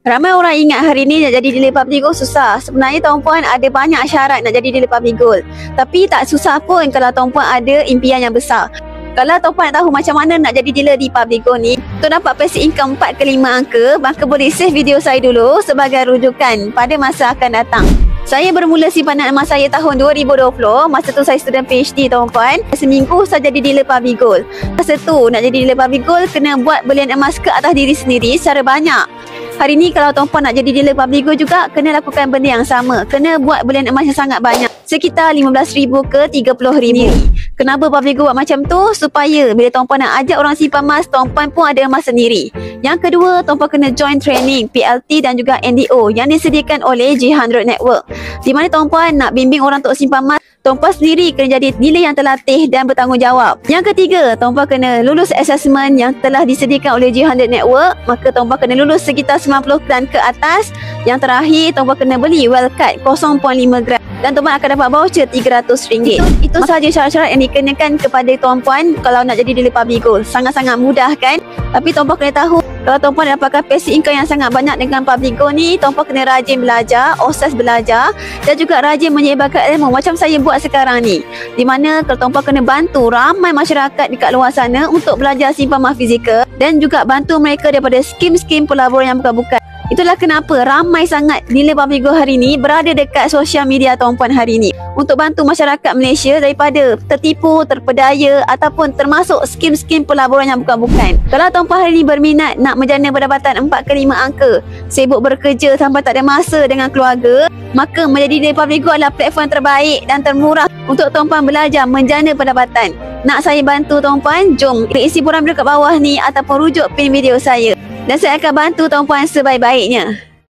Ramai orang ingat hari ni nak jadi dealer PUBG Gold susah. Sebenarnya tuan-puan ada banyak syarat nak jadi dealer PUBG Gold. Tapi tak susah pun kalau tuan-puan ada impian yang besar. Kalau tuan-puan nak tahu macam mana nak jadi dealer di PUBG Gold ni, untuk dapat passive income 4 ke 5 angka, maka boleh save video saya dulu sebagai rujukan pada masa akan datang. Saya bermula simpanan emas saya tahun 2020. Masa tu saya student PhD tuan-puan. Seminggu saya jadi dealer PUBG Gold. Masa tu nak jadi dealer PUBG Gold kena buat belian emas ke atas diri sendiri secara banyak. Hari ni kalau tuan-puan nak jadi dealer PUBG Gold juga kena lakukan benda yang sama. Kena buat belian emas yang sangat banyak. Sekitar RM15,000 ke RM30,000. Kenapa PUBG Gold buat macam tu? Supaya bila tuan-puan nak ajak orang simpan emas, tuan-puan pun ada emas sendiri. Yang kedua, tuan-puan kena join training PLT dan juga NDO yang disediakan oleh G100 Network. Di mana tuan-puan nak bimbing orang untuk simpan emas, tuan-puan sendiri kena jadi dealer yang terlatih dan bertanggungjawab. Yang ketiga, tuan-puan kena lulus assessment yang telah disediakan oleh G100 Network. Maka tuan-puan kena lulus sekitar 90 gram ke atas. Yang terakhir, tuan-puan kena beli wildcard 0.5 gram. Dan tuan-puan akan dapat voucher RM300. Itu sahaja syarat-syarat yang dikenakan kepada tuan-puan kalau nak jadi dealer PUBG Gold. Sangat-sangat mudah kan? Tapi tuan-puan kena tahu, kalau tuan-puan dapatkan passive income yang sangat banyak dengan PUBG Gold ni, tuan-puan kena rajin belajar, obses belajar dan juga rajin menyebarkan ilmu macam saya buat sekarang ni. Di mana kalau tuan-puan kena bantu ramai masyarakat dekat luar sana untuk belajar simpan emas fizikal dan juga bantu mereka daripada skim-skim pelaburan yang bukan-bukan. Itulah kenapa ramai sangat dealer PUBG Gold hari ni berada dekat sosial media tuan-puan hari ni untuk bantu masyarakat Malaysia daripada tertipu, terpedaya ataupun termasuk skim-skim pelaburan yang bukan-bukan. Kalau tuan-puan hari ni berminat nak menjana pendapatan 4 ke 5 angka, sibuk bekerja sampai tak ada masa dengan keluarga, maka menjadi dealer PUBG Gold adalah platform terbaik dan termurah untuk tuan-puan belajar menjana pendapatan. Nak saya bantu tuan-puan? Jom isi buram dekat bawah ni ataupun rujuk pin video saya. Dan saya akan bantu tuan-puan sebaik-baiknya.